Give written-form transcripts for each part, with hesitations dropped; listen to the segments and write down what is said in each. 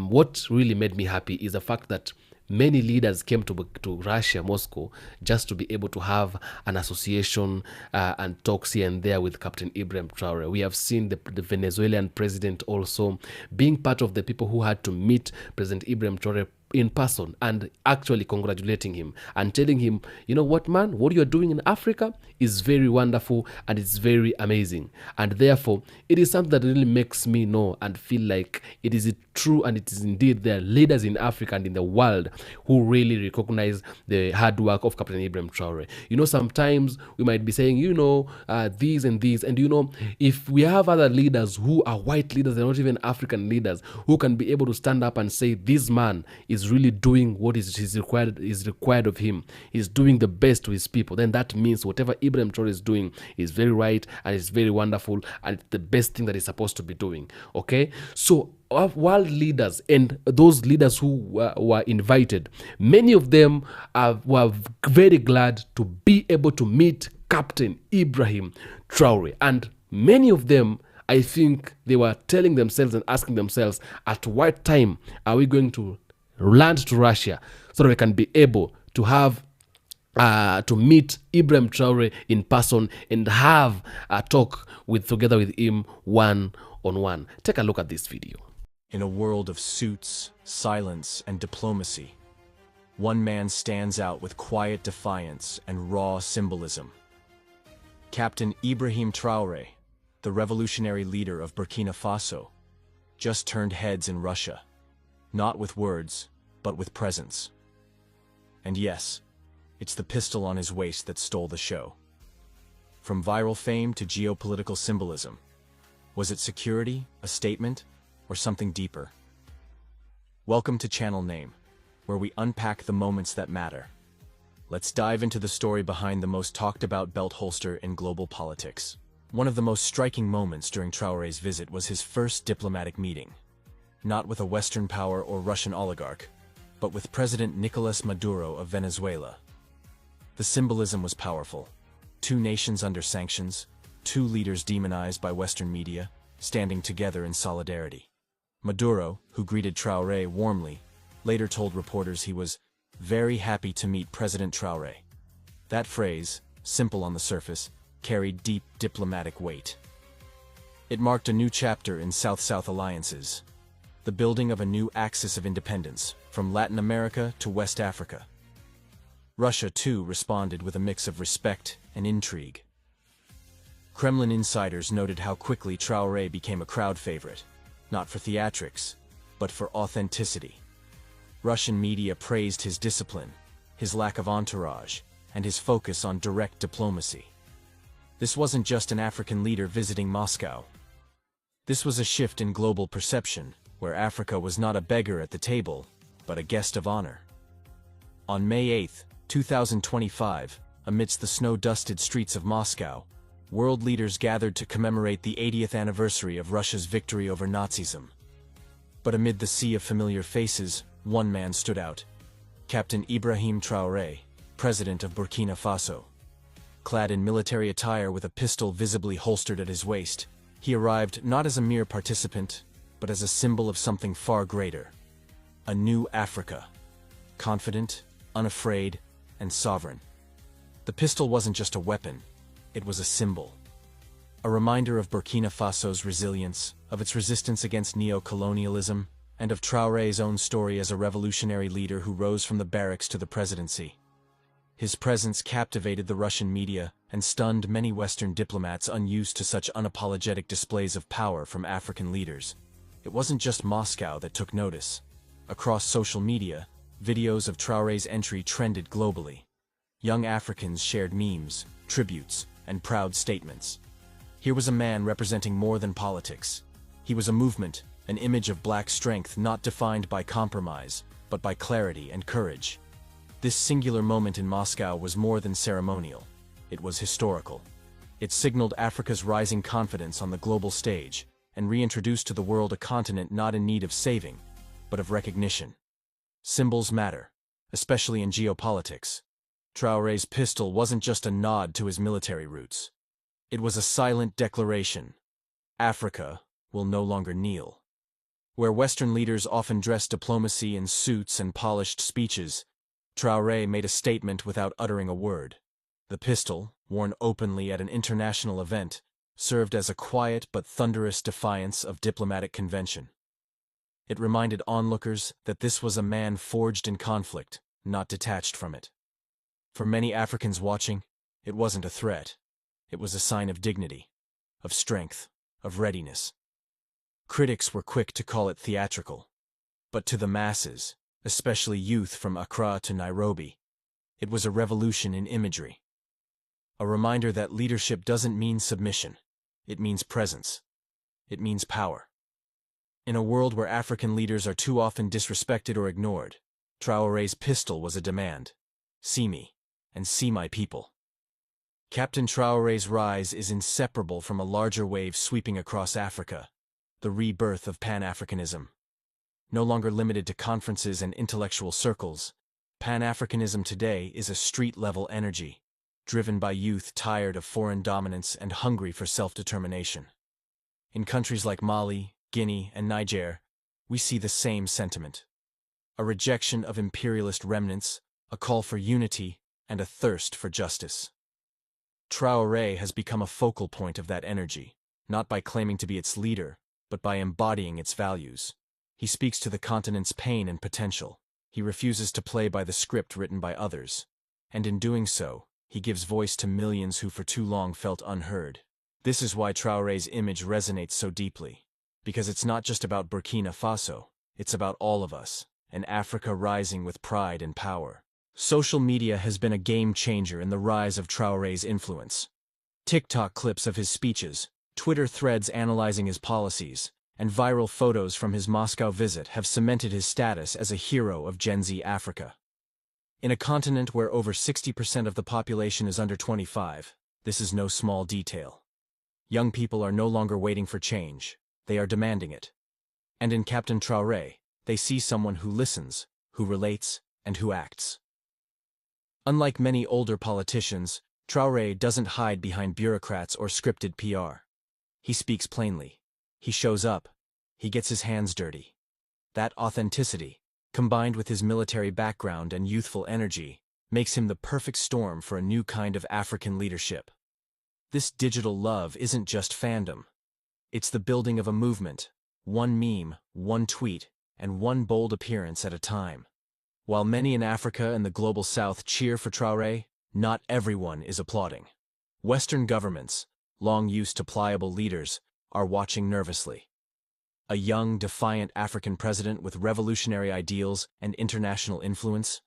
what really made me happy is the fact that many leaders came to Russia, Moscow, just to be able to have an association and talks here and there with Captain Ibrahim Traore. We have seen the Venezuelan president also being part of the people who had to meet President Ibrahim Traore in person and actually congratulating him and telling him, you know what, man, what you're doing in Africa is very wonderful and it's very amazing. And therefore, it is something that really makes me know and feel like it is true and it is indeed there are leaders in Africa and in the world who really recognize the hard work of Captain Ibrahim Traore. You know, sometimes we might be saying, these and these, and if we have other leaders who are white leaders, they're not even African leaders, who can be able to stand up and say, this man is really doing what is required of him. He's doing the best to his people. Then that means whatever Ibrahim Traore is doing is very right and it's very wonderful and it's the best thing that he's supposed to be doing. Okay, so world leaders and those leaders who were invited, many of them were very glad to be able to meet Captain Ibrahim Traore, and many of them, I think they were telling themselves and asking themselves, at what time are we going to land to Russia so that we can be able to have to meet Ibrahim Traore in person and have a talk together with him one-on-one. Take a look at this video. In a world of suits, silence, and diplomacy, one man stands out with quiet defiance and raw symbolism. Captain Ibrahim Traore, the revolutionary leader of Burkina Faso, just turned heads in Russia, not with words, but with presence. And yes, it's the pistol on his waist that stole the show. From viral fame to geopolitical symbolism, was it security, a statement, or something deeper? Welcome to Channel Name, where we unpack the moments that matter. Let's dive into the story behind the most talked about belt holster in global politics. One of the most striking moments during Traore's visit was his first diplomatic meeting. Not with a Western power or Russian oligarch, but with President Nicolas Maduro of Venezuela. The symbolism was powerful. Two nations under sanctions, two leaders demonized by Western media, standing together in solidarity. Maduro, who greeted Traore warmly, later told reporters he was very happy to meet President Traore. That phrase, simple on the surface, carried deep diplomatic weight. It marked a new chapter in South-South alliances, the building of a new axis of independence, from Latin America to West Africa. Russia, too, responded with a mix of respect and intrigue. Kremlin insiders noted how quickly Traore became a crowd favorite, not for theatrics, but for authenticity. Russian media praised his discipline, his lack of entourage, and his focus on direct diplomacy. This wasn't just an African leader visiting Moscow. This was a shift in global perception, where Africa was not a beggar at the table, but a guest of honor. On May 8, 2025, amidst the snow-dusted streets of Moscow, world leaders gathered to commemorate the 80th anniversary of Russia's victory over Nazism. But amid the sea of familiar faces, one man stood out: Captain Ibrahim Traore, president of Burkina Faso. Clad in military attire with a pistol visibly holstered at his waist, he arrived not as a mere participant, but as a symbol of something far greater. A new Africa. Confident, unafraid, and sovereign. The pistol wasn't just a weapon, it was a symbol. A reminder of Burkina Faso's resilience, of its resistance against neo-colonialism, and of Traore's own story as a revolutionary leader who rose from the barracks to the presidency. His presence captivated the Russian media and stunned many Western diplomats unused to such unapologetic displays of power from African leaders. It wasn't just Moscow that took notice. Across social media, videos of Traore's entry trended globally. Young Africans shared memes, tributes, and proud statements. Here was a man representing more than politics. He was a movement, an image of black strength not defined by compromise, but by clarity and courage. This singular moment in Moscow was more than ceremonial. It was historical. It signaled Africa's rising confidence on the global stage and reintroduced to the world a continent not in need of saving, but of recognition. Symbols matter, especially in geopolitics. Traore's pistol wasn't just a nod to his military roots. It was a silent declaration: Africa will no longer kneel. Where Western leaders often dress diplomacy in suits and polished speeches, Traore made a statement without uttering a word. The pistol, worn openly at an international event, served as a quiet but thunderous defiance of diplomatic convention. It reminded onlookers that this was a man forged in conflict, not detached from it. For many Africans watching, it wasn't a threat. It was a sign of dignity, of strength, of readiness. Critics were quick to call it theatrical. But to the masses, especially youth from Accra to Nairobi, it was a revolution in imagery. A reminder that leadership doesn't mean submission. It means presence. It means power. In a world where African leaders are too often disrespected or ignored, Traore's pistol was a demand. See me, and see my people. Captain Traore's rise is inseparable from a larger wave sweeping across Africa, the rebirth of pan-Africanism. No longer limited to conferences and intellectual circles, pan-Africanism today is a street-level energy, driven by youth tired of foreign dominance and hungry for self-determination. In countries like Mali, Guinea, and Niger, we see the same sentiment. A rejection of imperialist remnants, a call for unity, and a thirst for justice. Traore has become a focal point of that energy, not by claiming to be its leader, but by embodying its values. He speaks to the continent's pain and potential. He refuses to play by the script written by others. And in doing so, he gives voice to millions who for too long felt unheard. This is why Traore's image resonates so deeply. Because it's not just about Burkina Faso, it's about all of us, an Africa rising with pride and power. Social media has been a game changer in the rise of Traore's influence. TikTok clips of his speeches, Twitter threads analyzing his policies, and viral photos from his Moscow visit have cemented his status as a hero of Gen Z Africa. In a continent where over 60% of the population is under 25, this is no small detail. Young people are no longer waiting for change, they are demanding it. And in Captain Traore, they see someone who listens, who relates, and who acts. Unlike many older politicians, Traore doesn't hide behind bureaucrats or scripted PR. He speaks plainly. He shows up. He gets his hands dirty. That authenticity, combined with his military background and youthful energy, makes him the perfect storm for a new kind of African leadership. This digital love isn't just fandom. It's the building of a movement, one meme, one tweet, and one bold appearance at a time. While many in Africa and the global south cheer for Traore, not everyone is applauding. Western governments, long used to pliable leaders, are watching nervously. A young, defiant African president with revolutionary ideals and international influence?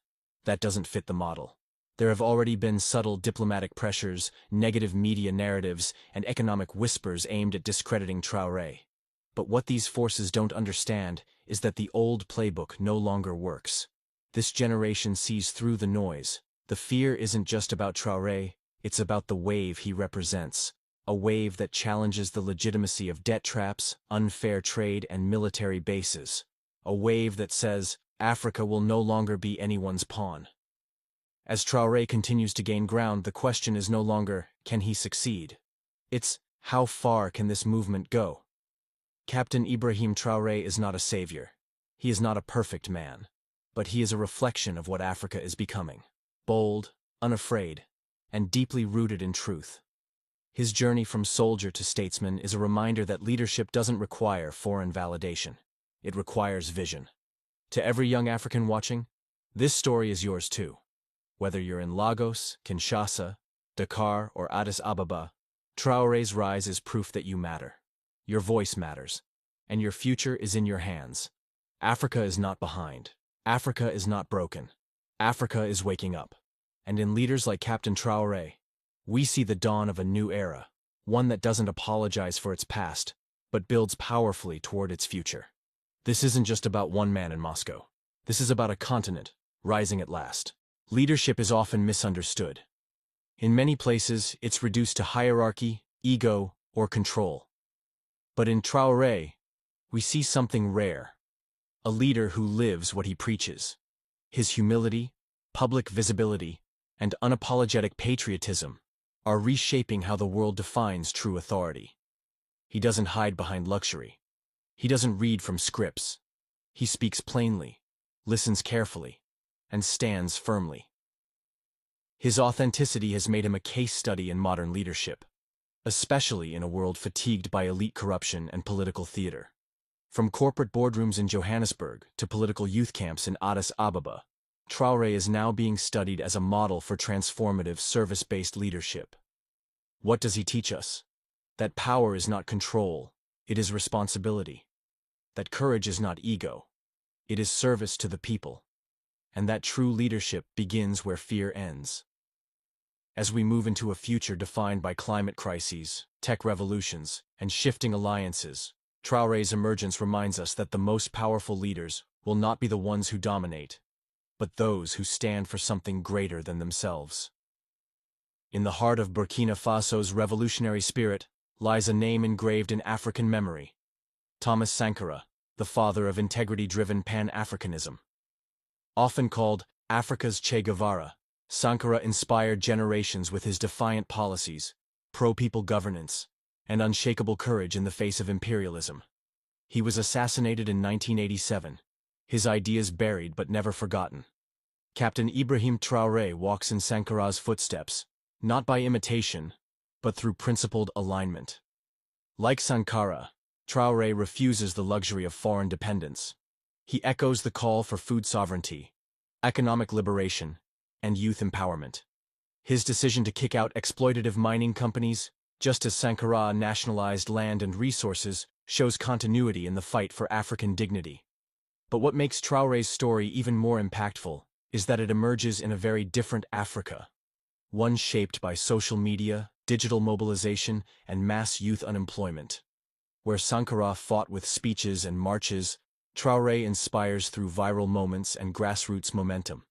That doesn't fit the model. There have already been subtle diplomatic pressures, negative media narratives, and economic whispers aimed at discrediting Traore. But what these forces don't understand is that the old playbook no longer works. This generation sees through the noise. The fear isn't just about Traore, it's about the wave he represents. A wave that challenges the legitimacy of debt traps, unfair trade, and military bases. A wave that says, Africa will no longer be anyone's pawn. As Traore continues to gain ground, the question is no longer, can he succeed? It's, how far can this movement go? Captain Ibrahim Traore is not a savior. He is not a perfect man. But he is a reflection of what Africa is becoming. Bold, unafraid, and deeply rooted in truth. His journey from soldier to statesman is a reminder that leadership doesn't require foreign validation. It requires vision. To every young African watching, this story is yours too. Whether you're in Lagos, Kinshasa, Dakar, or Addis Ababa, Traore's rise is proof that you matter. Your voice matters, and your future is in your hands. Africa is not behind. Africa is not broken. Africa is waking up. And in leaders like Captain Traore, we see the dawn of a new era, one that doesn't apologize for its past, but builds powerfully toward its future. This isn't just about one man in Moscow. This is about a continent, rising at last. Leadership is often misunderstood. In many places, it's reduced to hierarchy, ego, or control. But in Traore, we see something rare. A leader who lives what he preaches. His humility, public visibility, and unapologetic patriotism are reshaping how the world defines true authority. He doesn't hide behind luxury. He doesn't read from scripts. He speaks plainly, listens carefully, and stands firmly. His authenticity has made him a case study in modern leadership, especially in a world fatigued by elite corruption and political theater. From corporate boardrooms in Johannesburg to political youth camps in Addis Ababa, Traore is now being studied as a model for transformative, service-based leadership. What does he teach us? That power is not control, it is responsibility. That courage is not ego, it is service to the people. And that true leadership begins where fear ends. As we move into a future defined by climate crises, tech revolutions, and shifting alliances, Traore's emergence reminds us that the most powerful leaders will not be the ones who dominate, but those who stand for something greater than themselves. In the heart of Burkina Faso's revolutionary spirit lies a name engraved in African memory: Thomas Sankara, the father of integrity-driven pan-Africanism. Often called Africa's Che Guevara, Sankara inspired generations with his defiant policies, pro-people governance, and unshakable courage in the face of imperialism. He was assassinated in 1987, his ideas buried but never forgotten. Captain Ibrahim Traore walks in Sankara's footsteps, not by imitation, but through principled alignment. Like Sankara, Traore refuses the luxury of foreign dependence. He echoes the call for food sovereignty, economic liberation, and youth empowerment. His decision to kick out exploitative mining companies, just as Sankara nationalized land and resources, shows continuity in the fight for African dignity. But what makes Traore's story even more impactful is that it emerges in a very different Africa, one shaped by social media, digital mobilization, and mass youth unemployment. Where Sankara fought with speeches and marches, Traore inspires through viral moments and grassroots momentum.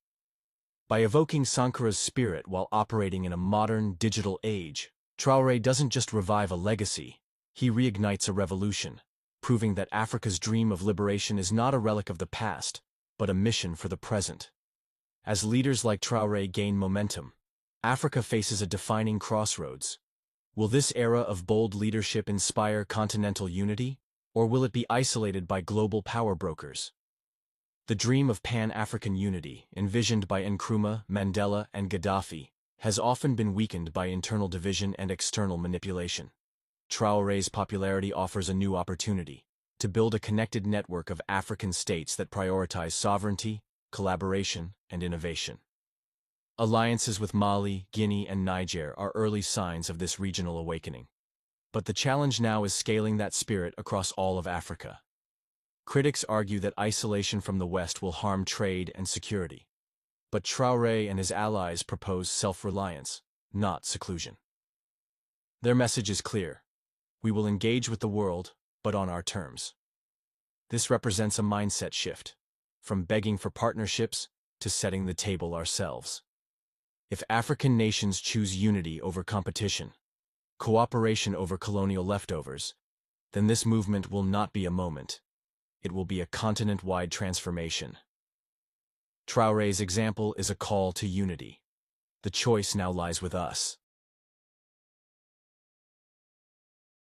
By evoking Sankara's spirit while operating in a modern, digital age, Traore doesn't just revive a legacy, he reignites a revolution, proving that Africa's dream of liberation is not a relic of the past, but a mission for the present. As leaders like Traore gain momentum, Africa faces a defining crossroads. Will this era of bold leadership inspire continental unity, or will it be isolated by global power brokers? The dream of Pan-African unity, envisioned by Nkrumah, Mandela, and Gaddafi, has often been weakened by internal division and external manipulation. Traore's popularity offers a new opportunity to build a connected network of African states that prioritize sovereignty, collaboration, and innovation. Alliances with Mali, Guinea, and Niger are early signs of this regional awakening. But the challenge now is scaling that spirit across all of Africa. Critics argue that isolation from the West will harm trade and security. But Traore and his allies propose self-reliance, not seclusion. Their message is clear: we will engage with the world, but on our terms. This represents a mindset shift, from begging for partnerships to setting the table ourselves. If African nations choose unity over competition, cooperation over colonial leftovers, then this movement will not be a moment. It will be a continent-wide transformation. Traore's example is a call to unity. The choice now lies with us.